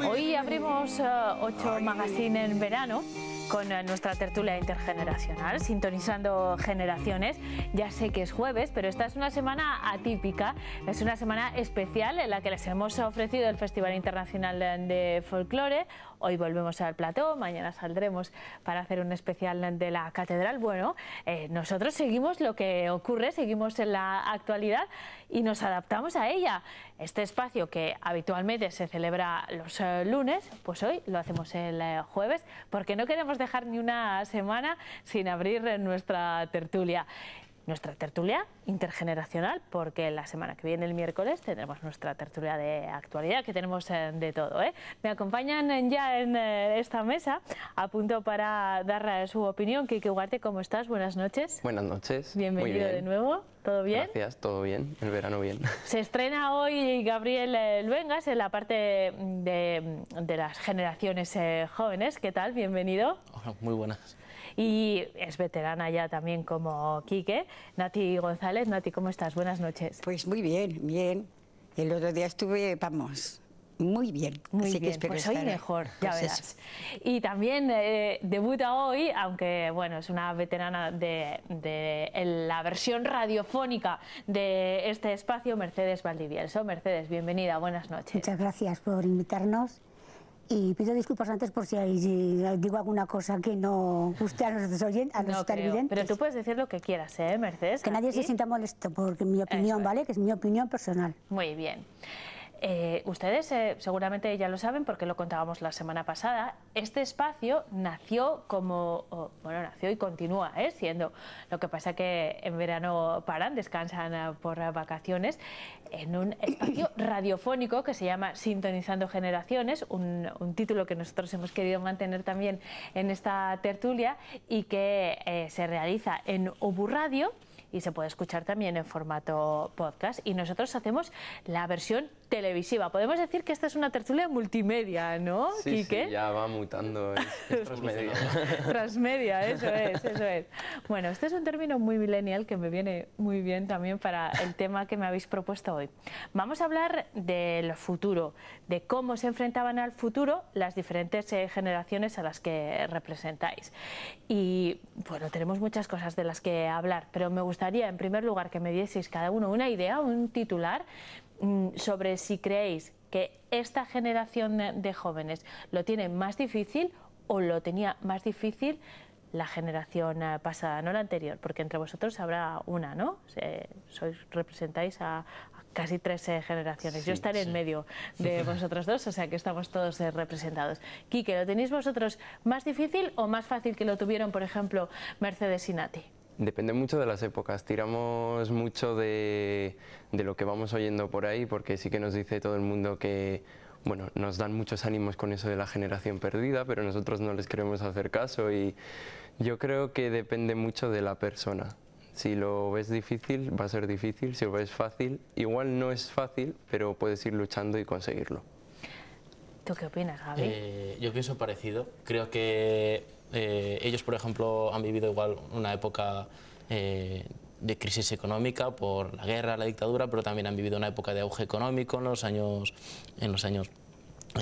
Hoy abrimos 8 Magazine en verano con nuestra tertulia intergeneracional, sintonizando generaciones. Ya sé que es jueves, pero esta es una semana atípica, es una semana especial en la que les hemos ofrecido el Festival Internacional de Folclore. Hoy volvemos al plató, mañana saldremos para hacer un especial de la Catedral. Bueno, nosotros seguimos lo que ocurre, seguimos en la actualidad y nos adaptamos a ella. Este espacio que habitualmente se celebra los lunes, pues hoy lo hacemos el jueves, porque no queremos dejar ni una semana sin abrir nuestra tertulia. Nuestra tertulia intergeneracional, porque la semana que viene, el miércoles, tendremos nuestra tertulia de actualidad, que tenemos de todo, ¿eh? Me acompañan ya en esta mesa, a punto para dar su opinión. Quique Ugarte, ¿cómo estás? Buenas noches. Buenas noches. Bienvenido. Muy bien. De nuevo. ¿Todo bien? Gracias, todo bien. El verano bien. Se estrena hoy Gabriel Luengas en la parte de las generaciones jóvenes. ¿Qué tal? Bienvenido. Hola, muy buenas. Y es veterana ya también como Quique, Nati González. Nati, ¿cómo estás? Buenas noches. Pues muy bien, bien. El otro día estuve, vamos, muy bien. Muy así bien, que espero pues hoy estar, mejor, ya pues verás. eso. Y también debuta hoy, aunque bueno, es una veterana de la versión radiofónica de este espacio, Mercedes Valdivielso. Mercedes, bienvenida, buenas noches. Muchas gracias por invitarnos. Y pido disculpas antes por si digo alguna cosa que no guste a los oyentes, a los televidentes. Pero tú puedes decir lo que quieras, Mercedes. Que nadie se sienta molesto, porque mi opinión, ¿vale? Que es mi opinión personal. Muy bien. Ustedes seguramente ya lo saben porque lo contábamos la semana pasada. Este espacio nació nació y continúa siendo. Lo que pasa que en verano paran, descansan por vacaciones, en un espacio radiofónico que se llama Sintonizando Generaciones, un título que nosotros hemos querido mantener también en esta tertulia y que se realiza en Obu Radio y se puede escuchar también en formato podcast. Y nosotros hacemos la versión televisiva. Podemos decir que esta es una tertulia multimedia, ¿no, sí, Quique? Sí, ya va mutando. Es transmedia. Transmedia, eso es. Bueno, este es un término muy millennial que me viene muy bien también para el tema que me habéis propuesto hoy. Vamos a hablar del futuro, de cómo se enfrentaban al futuro las diferentes generaciones a las que representáis. Y bueno, tenemos muchas cosas de las que hablar, pero me gustaría en primer lugar que me dieseis cada uno una idea, un titular sobre si creéis que esta generación de jóvenes lo tiene más difícil o lo tenía más difícil la generación pasada, no la anterior, porque entre vosotros habrá una, ¿no? Representáis a casi 3 generaciones. Sí, yo estaré en medio de vosotros dos, o sea que estamos todos representados. Quique, ¿lo tenéis vosotros más difícil o más fácil que lo tuvieron, por ejemplo, Mercedes y Nati? Depende mucho de las épocas, tiramos mucho de lo que vamos oyendo por ahí, porque sí que nos dice todo el mundo que, bueno, nos dan muchos ánimos con eso de la generación perdida, pero nosotros no les queremos hacer caso y yo creo que depende mucho de la persona. Si lo ves difícil, va a ser difícil, si lo ves fácil, igual no es fácil, pero puedes ir luchando y conseguirlo. ¿Tú qué opinas, Gaby? Yo pienso parecido, creo que ellos, por ejemplo, han vivido igual una época de crisis económica por la guerra, la dictadura, pero también han vivido una época de auge económico en los años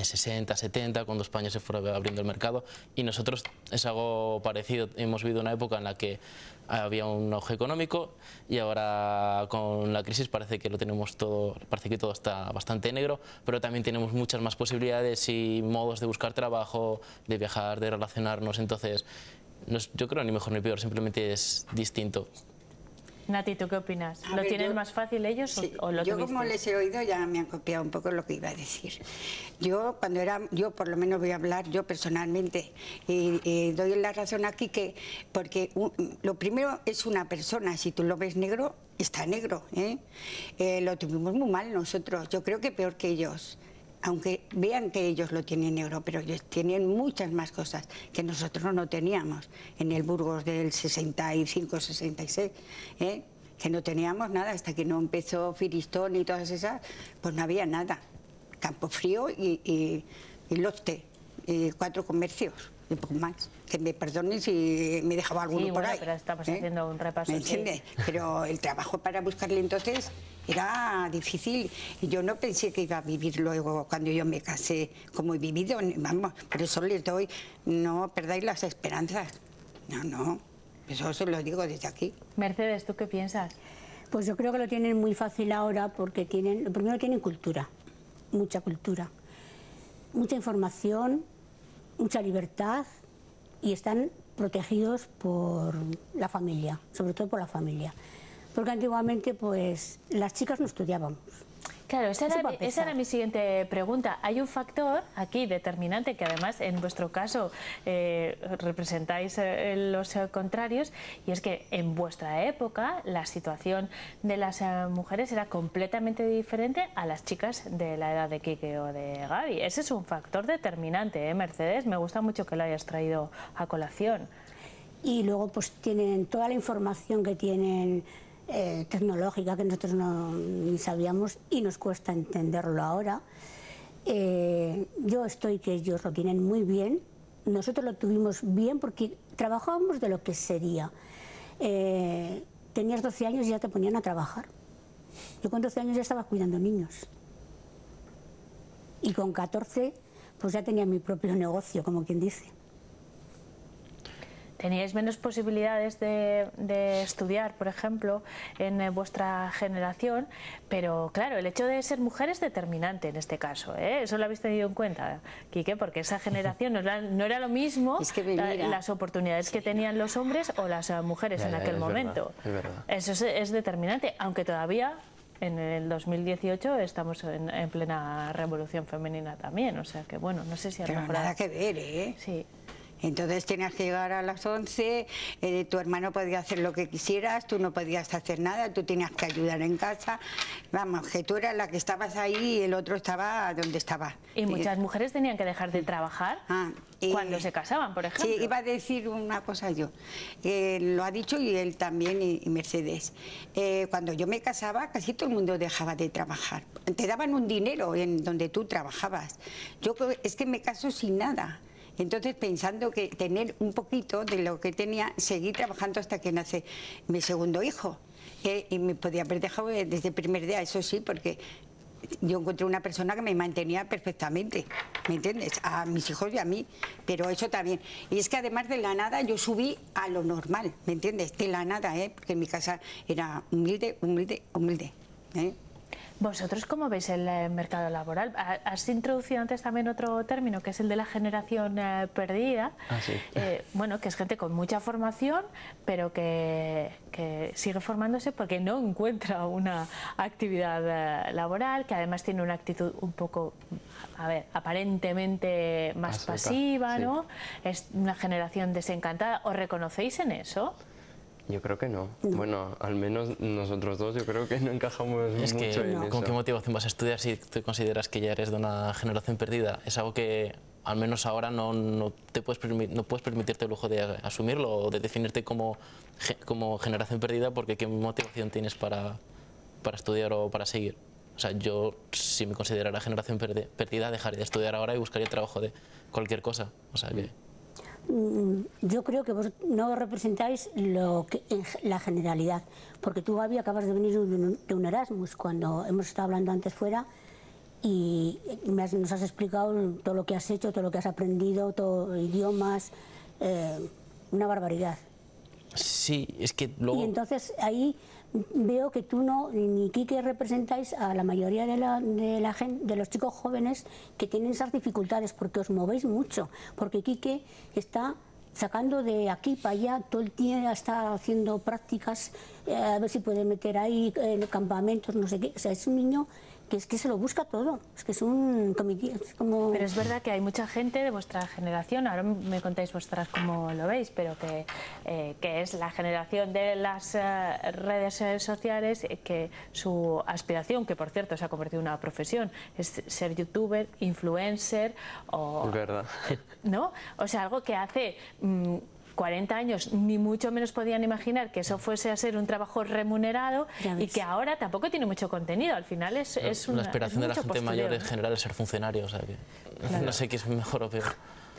60, 70, cuando España se fue abriendo el mercado, y nosotros es algo parecido, hemos vivido una época en la que había un auge económico y ahora con la crisis parece que lo tenemos todo, parece que todo está bastante negro, pero también tenemos muchas más posibilidades y modos de buscar trabajo, de viajar, de relacionarnos, entonces no es, yo creo ni mejor ni peor, simplemente es distinto. Nati, ¿tú qué opinas? ¿Lo tienen más fácil ellos sí, o lo yo tuvisteis? Como les he oído ya me han copiado un poco lo que iba a decir. Yo por lo menos voy a hablar yo personalmente y doy la razón aquí porque lo primero es una persona, si tú lo ves negro, está negro, lo tuvimos muy mal nosotros, yo creo que peor que ellos. Aunque vean que ellos lo tienen negro, pero ellos tienen muchas más cosas que nosotros no teníamos en el Burgos del 65-66, que no teníamos nada hasta que no empezó Firistón y todas esas, pues no había nada. Campo Frío y Lotte, 4 comercios, y poco más. Que me perdonen si me dejaba alguno por ahí. Pero estamos haciendo un repaso. ¿Me entiendes? Pero el trabajo para buscarle entonces era difícil y yo no pensé que iba a vivir luego cuando yo me casé como he vivido. Vamos, por eso les doy, no perdáis las esperanzas. No, eso se lo digo desde aquí. Mercedes, ¿tú qué piensas? Pues yo creo que lo tienen muy fácil ahora porque primero tienen cultura, mucha información, mucha libertad y están protegidos por la familia, sobre todo por la familia. Porque antiguamente pues las chicas no estudiábamos. Claro, esa era mi siguiente pregunta. Hay un factor aquí determinante que además en vuestro caso representáis los contrarios, y es que en vuestra época la situación de las mujeres era completamente diferente a las chicas de la edad de Quique o de Gaby. Ese es un factor determinante, Mercedes. Me gusta mucho que lo hayas traído a colación. Y luego pues tienen toda la información que tienen tecnológica que nosotros ni sabíamos y nos cuesta entenderlo ahora. Yo estoy que ellos lo tienen muy bien, nosotros lo tuvimos bien porque trabajábamos de lo que sería. Tenías 12 años y ya te ponían a trabajar. Yo con 12 años ya estaba cuidando niños y con 14 pues ya tenía mi propio negocio, como quien dice. ¿Teníais menos posibilidades de estudiar, por ejemplo, en vuestra generación? Pero claro, el hecho de ser mujer es determinante en este caso, ¿eh? Eso lo habéis tenido en cuenta, Quique, porque esa generación no era lo mismo las oportunidades que tenían los hombres o las mujeres en aquel momento. Es verdad. Eso es determinante, aunque todavía en el 2018 estamos en plena revolución femenina también, o sea que bueno, no sé si a lo mejor... nada que ver, ¿eh? Sí. Entonces tenías que llegar a las 11, tu hermano podía hacer lo que quisieras, tú no podías hacer nada, tú tenías que ayudar en casa. Vamos, que tú eras la que estabas ahí y el otro estaba donde estaba. Y muchas mujeres tenían que dejar de trabajar cuando se casaban, por ejemplo. Sí, iba a decir una cosa yo. Lo ha dicho y él también, y Mercedes. Cuando yo me casaba, casi todo el mundo dejaba de trabajar. Te daban un dinero en donde tú trabajabas. Yo es que me caso sin nada. Entonces, pensando que tener un poquito de lo que tenía, seguí trabajando hasta que nace mi segundo hijo. Y me podía haber dejado desde el primer día, eso sí, porque yo encontré una persona que me mantenía perfectamente, ¿me entiendes? A mis hijos y a mí, pero eso también. Y es que además de la nada yo subí a lo normal, ¿me entiendes? De la nada, porque mi casa era humilde, ¿eh? ¿Vosotros cómo veis el mercado laboral? Has introducido antes también otro término, que es el de la generación perdida. Sí. Bueno, que es gente con mucha formación, pero que sigue formándose porque no encuentra una actividad laboral, que además tiene una actitud un poco, aparentemente más pasiva, ¿no? Sí. Es una generación desencantada. ¿Os reconocéis en eso? Yo creo que no. Bueno, al menos nosotros dos yo creo que no encajamos mucho en eso. ¿Con qué motivación vas a estudiar si te consideras que ya eres de una generación perdida? Es algo que al menos ahora no puedes permitirte el lujo de asumirlo o de definirte como generación perdida, porque ¿qué motivación tienes para estudiar o para seguir? O sea, yo si me considerara generación perdida dejaría de estudiar ahora y buscaría trabajo de cualquier cosa. O sea que... Yo creo que vos no representáis la generalidad, porque tú, Gaby, acabas de venir de un Erasmus, cuando hemos estado hablando antes fuera, y nos has explicado todo lo que has hecho, todo lo que has aprendido, idiomas, una barbaridad. Sí, es que luego... Y entonces ahí veo que tú ni Quique representáis a la mayoría de los chicos jóvenes que tienen esas dificultades, porque os movéis mucho, porque Quique está sacando de aquí para allá, todo el tiempo está haciendo prácticas, a ver si puede meter ahí en campamentos, no sé qué. O sea, es un niño que es que se lo busca todo, es que es un comité, es como... Pero es verdad que hay mucha gente de vuestra generación, ahora me contáis vosotras cómo lo veis, pero que es la generación de las redes sociales, que su aspiración, que por cierto se ha convertido en una profesión, es ser youtuber, influencer o... Es verdad. ¿No? O sea, algo que hace... 40 años ni mucho menos podían imaginar que eso fuese a ser un trabajo remunerado, y que ahora tampoco tiene mucho contenido. Al final es una... La aspiración de la gente mayor en general es ser funcionario, o sea que no sé qué es mejor o peor.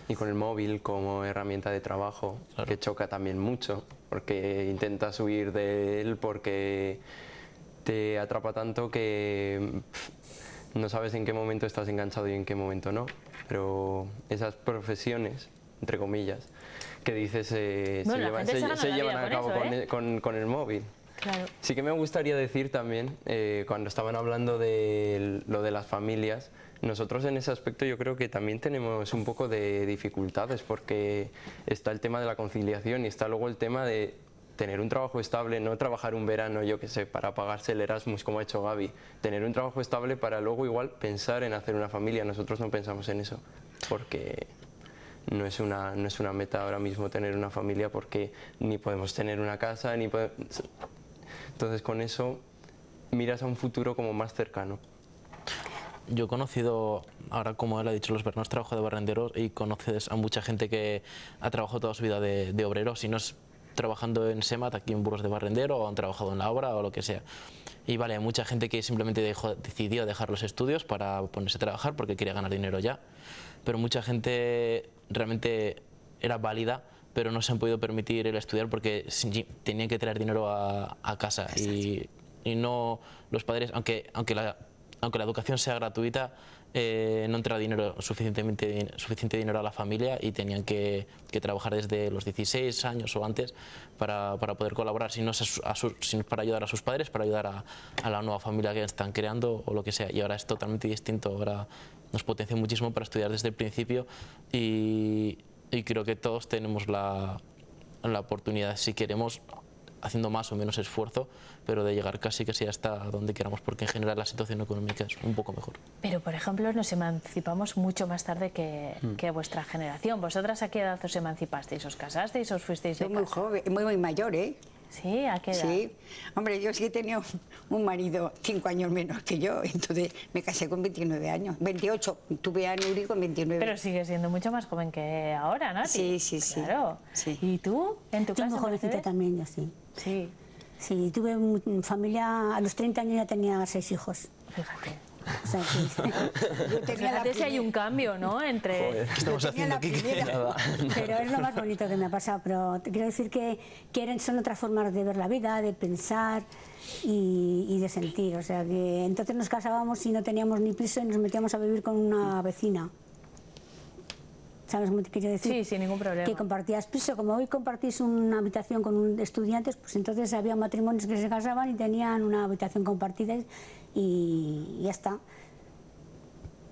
y con el móvil como herramienta de trabajo, Claro. que choca también mucho, porque intentas huir de él porque te atrapa tanto que no sabes en qué momento estás enganchado y en qué momento no. Pero esas profesiones, entre comillas, que dices Bueno, la gente se gana se la llevan vida a con cabo eso, ¿eh? con el móvil. Claro. Sí que me gustaría decir también, cuando estaban hablando de lo de las familias, nosotros en ese aspecto yo creo que también tenemos un poco de dificultades, porque está el tema de la conciliación y está luego el tema de tener un trabajo estable, no trabajar un verano, yo que sé, para pagarse el Erasmus como ha hecho Gaby, tener un trabajo estable para luego igual pensar en hacer una familia. Nosotros no pensamos en eso, porque no es una meta ahora mismo tener una familia, porque ni podemos tener una casa, ni podemos... Entonces con eso miras a un futuro como más cercano. Yo he conocido, ahora como él ha dicho, los veranos trabajo de barrendero y conoces a mucha gente que ha trabajado toda su vida de obrero, si no es trabajando en SEMAT, aquí en Burgos de barrendero, o han trabajado en la obra o lo que sea. Y vale, hay mucha gente que simplemente decidió dejar los estudios para ponerse a trabajar porque quería ganar dinero ya, pero mucha gente realmente era válida, pero no se han podido permitir el estudiar porque tenían que traer dinero a casa y no los padres, aunque la educación sea gratuita, no entra suficiente dinero a la familia y tenían que trabajar desde los 16 años o antes para poder colaborar, si no es para ayudar a sus padres, para ayudar a la nueva familia que están creando o lo que sea. Y ahora es totalmente distinto, ahora nos potencia muchísimo para estudiar desde el principio y creo que todos tenemos la oportunidad, si queremos, haciendo más o menos esfuerzo, pero de llegar casi hasta donde queramos, porque en general la situación económica es un poco mejor. Pero, por ejemplo, nos emancipamos mucho más tarde que vuestra generación. ¿Vosotras a qué edad os emancipasteis? ¿Os casasteis? ¿Os fuisteis de Soy muy casa? joven, muy mayor, ¿eh? ¿Sí? ¿A qué edad? Sí, hombre, yo sí he tenido un marido 5 años menos que yo, entonces me casé con 29 años, 28, tuve a Nuri con 29. Pero sigue siendo mucho más joven que ahora, ¿no? Sí, sí, sí. Claro. Sí. ¿Y tú? ¿En tu Yo casa, muy jovencita Mercedes? también, yo sí. Sí, Sí, tuve familia, a los 30 años ya tenía 6 hijos. fíjate. O sea, que- Yo tenía la Fíjate si hay un cambio, ¿no? Entre... ¿Qué estamos Yo tenía haciendo la aquí? primera. pero es lo más bonito que me ha pasado. Pero te quiero decir que son otras formas de ver la vida, de pensar y de sentir. O sea, que entonces nos casábamos y no teníamos ni piso y nos metíamos a vivir con una vecina. ¿Sabes cómo te quiero decir? Sí, sin ningún problema. Que compartías piso. Como hoy compartís una habitación con estudiantes, pues entonces había matrimonios que se casaban y tenían una habitación compartida y ya está.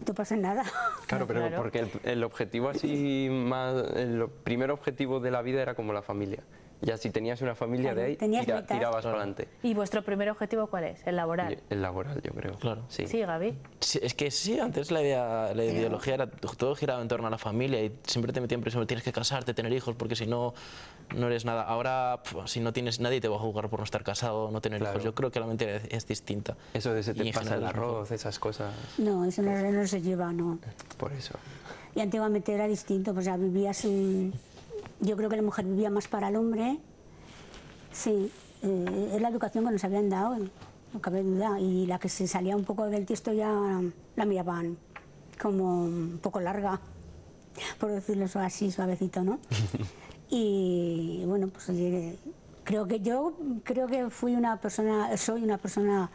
No pasa nada. Claro, pero Claro. porque el objetivo así más, el primer objetivo de la vida era como la familia. Ya si tenías una familia Claro, de ahí, tenías metas. tirabas para adelante. ¿Y vuestro primer objetivo cuál es? ¿El laboral? El laboral, yo creo. Claro. Sí. Sí, Gaby. Sí, es que sí, antes la ideología era todo giraba en torno a la familia y siempre te metían presión, tienes que casarte, tener hijos, porque si no, no eres nada. Ahora, si no tienes, nadie te va a juzgar por no estar casado, no tener Claro. hijos. Yo creo que la mentalidad es distinta. Eso de se Y te en pasa el general es mejor. arroz, esas cosas, No, eso no se lleva, no. por eso. Y antiguamente era distinto, pues ya vivías yo creo que la mujer vivía más para el hombre. Sí, es la educación que nos habían dado, no cabe duda. Y la que se salía un poco del tiesto ya la miraban como un poco larga, por decirlo así, suavecito, ¿no? Y bueno, pues creo que soy una persona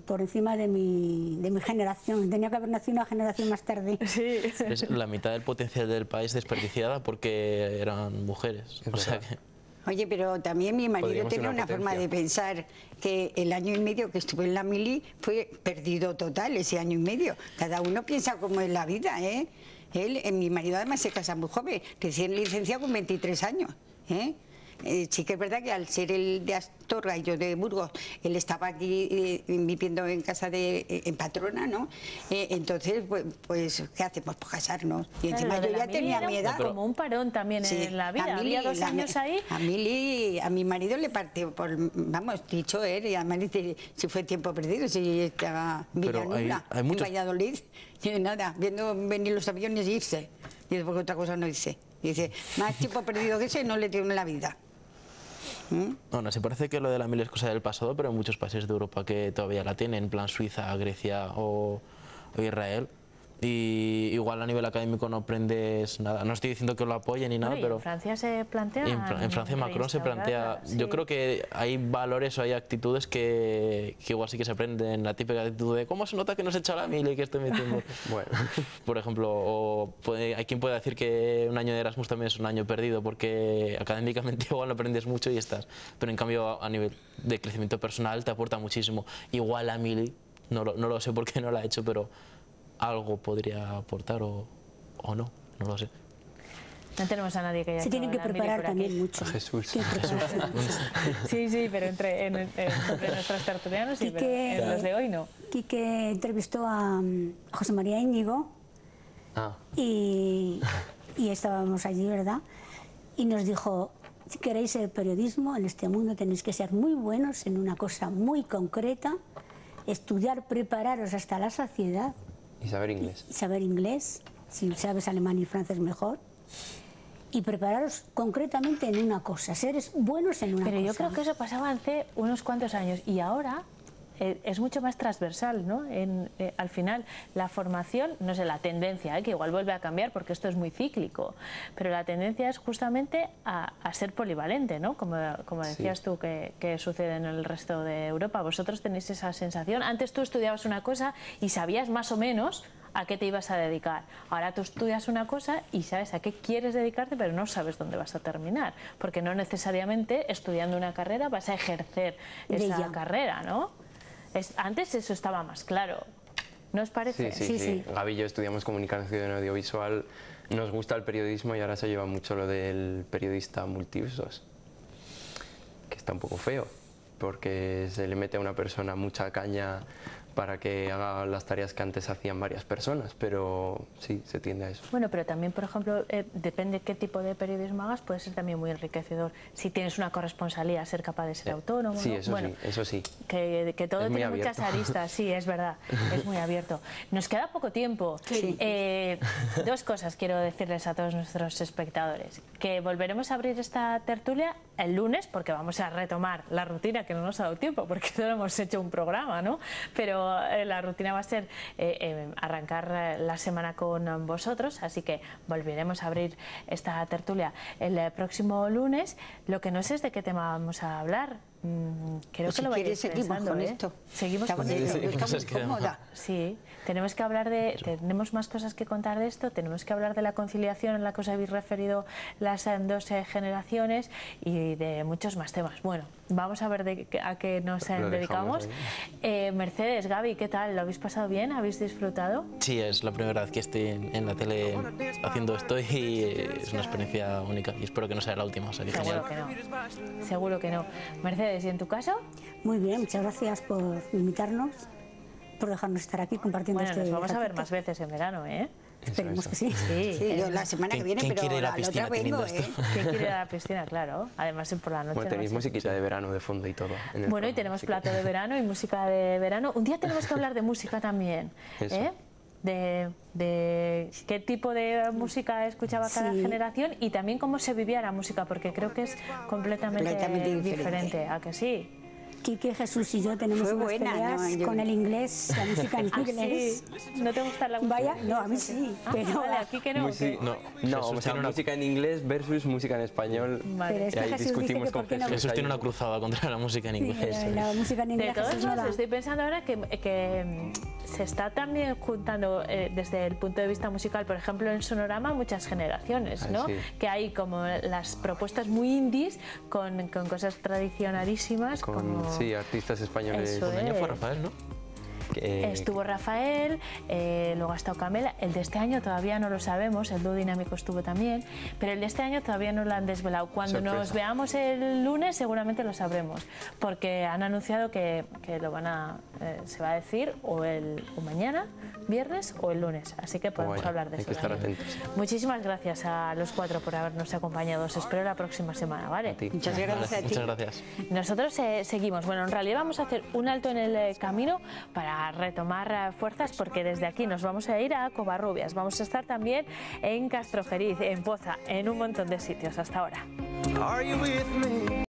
por encima de mi generación. Tenía que haber nacido una generación más tarde. Sí. Es la mitad del potencial del país desperdiciada porque eran mujeres. O sea que, Oye, pero también mi marido Podríamos tenía ser una una forma de pensar que el año y medio que estuve en la mili fue perdido total, ese año y medio. Cada uno piensa cómo es la vida, ¿eh? Mi marido además se casa muy joven, recién licenciado con 23 años, ¿eh? Sí que es verdad que al ser él de Astorga y yo de Burgos, él estaba aquí viviendo en casa en Patrona, ¿no? Entonces, pues, ¿qué hacemos? Pues casarnos. Y Claro, encima lo de yo la ya mili tenía era mi edad. como un parón también Sí, en la vida. a Mili, Había 2 años ahí. A mi marido le partió vamos, dicho él, y además dice, si fue tiempo perdido, si estaba en Pero Villanula, hay en muchos- Valladolid, y nada, viendo venir los aviones y irse. Y después otra cosa no dice. Dice, más tiempo perdido que ese no le tiene la vida. bueno, se parece que lo de la mili es cosa del pasado, pero hay muchos países de Europa que todavía la tienen, en plan Suiza, Grecia o Israel. Y igual a nivel académico no aprendes nada. No estoy diciendo que lo apoye ni nada, Bueno, pero... en Francia se plantea... En Francia Macron se plantea... sí. Yo creo que hay valores o hay actitudes que igual sí que se aprenden. La típica actitud de ¿cómo se nota que no se echa la mili y que estoy metiendo? Bueno, Por ejemplo, hay quien puede decir que un año de Erasmus también es un año perdido porque académicamente igual no aprendes mucho y estás. Pero en cambio a nivel de crecimiento personal te aporta muchísimo. Igual la mili, no lo sé por qué no la he hecho, pero algo podría aportar o no lo sé. No tenemos a nadie que haya Se tienen que hecho la mili preparar por aquí. también mucho. Jesús. Que prepararse. Sí, pero entre nuestros tertulianos sí, pero en los de hoy no. Quique entrevistó a José María Íñigo Ah, y estábamos allí, ¿verdad? Y nos dijo, si queréis ser periodismo en este mundo tenéis que ser muy buenos en una cosa muy concreta, estudiar, prepararos hasta la saciedad, y saber inglés. saber inglés, si sabes alemán y francés mejor, y prepararos concretamente en una cosa, ser buenos en una Pero cosa. yo creo que eso pasaba hace unos cuantos años y ahora es mucho más transversal, ¿no? Al final, la formación, no sé, la tendencia, que igual vuelve a cambiar porque esto es muy cíclico, pero la tendencia es justamente a ser polivalente, ¿no? Como decías tú que sucede en el resto de Europa. Vosotros tenéis esa sensación. Antes tú estudiabas una cosa y sabías más o menos a qué te ibas a dedicar. Ahora tú estudias una cosa y sabes a qué quieres dedicarte, pero no sabes dónde vas a terminar, porque no necesariamente estudiando una carrera vas a ejercer esa carrera, ¿no? Antes eso estaba más claro, ¿no os parece? Sí. Gaby y yo estudiamos comunicación audiovisual, nos gusta el periodismo y ahora se lleva mucho lo del periodista multiusos, que está un poco feo, porque se le mete a una persona mucha caña para que haga las tareas que antes hacían varias personas, pero sí, se tiende a eso. Bueno, pero también, por ejemplo, depende qué tipo de periodismo hagas, puede ser también muy enriquecedor. Si tienes una corresponsalía, ser capaz de ser autónomo. Sí, ¿no? eso bueno, sí, eso sí. Que todo tiene muchas aristas, sí, es verdad, es muy abierto. Nos queda poco tiempo. Sí. Dos cosas quiero decirles a todos nuestros espectadores. Que volveremos a abrir esta tertulia el lunes, porque vamos a retomar la rutina, que no nos ha dado tiempo, porque solo hemos hecho un programa, ¿no? Pero la rutina va a ser arrancar la semana con vosotros, así que volveremos a abrir esta tertulia el próximo lunes. Lo que no sé es de qué tema vamos a hablar. Creo Pues que si lo vais quieres seguimos pensando, con ¿eh? esto. Seguimos Está con bonito, esto. está muy cómoda. Sí, tenemos que hablar tenemos más cosas que contar de esto, tenemos que hablar de la conciliación en la que os habéis referido las dos generaciones y de muchos más temas. Bueno, vamos a ver a qué nos dedicamos. Mercedes, Gaby, ¿qué tal? ¿Lo habéis pasado bien? ¿Habéis disfrutado? Sí, es la primera vez que estoy en la tele haciendo esto y es una experiencia única y espero que no sea la última. O sea, que Seguro genial. que no. Seguro que no. Mercedes, ¿y en tu caso? Muy bien, muchas gracias por invitarnos, por dejarnos estar aquí compartiendo Bueno, nos vamos a ver ratito. más veces en verano, ¿eh? Esperemos que sí. Sí, yo la semana que viene, ¿Quién pero quiere ir a la la piscina otra vengo, teniendo esto? ¿Quién quiere ir a la piscina? Claro. Además, por la noche. Bueno, no tenéis va a ser. musiquita de verano de fondo y todo. en el Bueno, y programa, tenemos así que- plato de verano y música de verano. Un día tenemos que hablar de música también. Eso. ¿Eh? De qué tipo de música escuchaba cada Sí. generación y también cómo se vivía la música, porque creo que es completamente Completamente diferente. diferente. ¿A que sí? Quique, Jesús y yo tenemos Fue unas buena, peleas ¿no? Yo- con el inglés, la música en inglés. Sí. ¿No te gusta la música? Vaya, no, a mí sí, pero, Vale, aquí que no. Sí, No, no, Jesús o sea, tiene una- música en inglés versus música en español. Vale. pero es Y que ahí Jesús dice discutimos que con por qué no... Jesús. Jesús tiene una cruzada contra la música en Sí, inglés. la música en De inglés todos Jesús no modos, da. estoy pensando ahora que se está también juntando desde el punto de vista musical, por ejemplo, en Sonorama, muchas generaciones, ¿no? Sí. Que hay como las propuestas muy indies con cosas tradicionalísimas. Con como... sí, artistas españoles. Eso Un año fue es. Rafael, ¿no? Estuvo Rafael, luego ha estado Camela. El de este año todavía no lo sabemos, el dúo dinámico estuvo también, pero el de este año todavía no lo han desvelado. Cuando Sorpresa. nos veamos el lunes seguramente lo sabremos, porque han anunciado que lo van a, se va a decir o mañana, viernes o el lunes, así que podemos Vaya, hablar de hay eso. que estar también. atentos. Muchísimas gracias a los cuatro por habernos acompañado. Os espero la próxima semana, ¿vale? A ti. Muchas gracias a ti. Muchas gracias. Nosotros seguimos. Bueno, en realidad vamos a hacer un alto en el camino para retomar fuerzas, porque desde aquí nos vamos a ir a Covarrubias. Vamos a estar también en Castrojeriz, en Poza, en un montón de sitios. Hasta ahora. Are you with me?